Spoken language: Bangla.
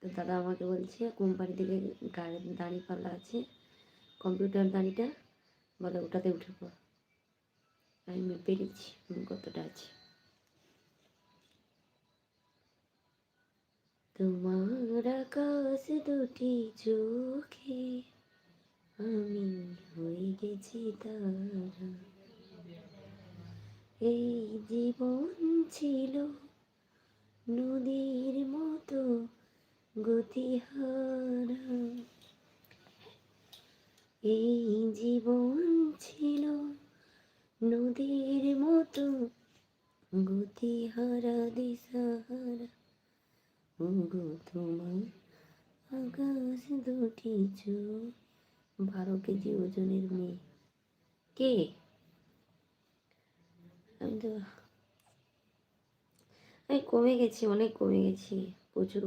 তো দাদা আমাকে বলছে কোম্পানি থেকে গাড়ির দাঁড়িপাল্লা আছে, কম্পিউটার দাঁড়িটা, বলে ওটাতে উঠে পড়। আমি মেপে নিচ্ছি কতটা আছে। তোমার আকাশ দুটি চোখে আমি হয়ে গেছি তারা, এই জীবন ছিল নদীর মতো গতিহারা, এই জীবন ছিল নদীর মতো গতিহারা দিশাহারা, ওগো তোমার আকাশ দুটি চোখ। 12 কেজি ওজনের মেয়ে কে? আমি কমে গেছি, অনেক কমে গেছি, প্রচুর।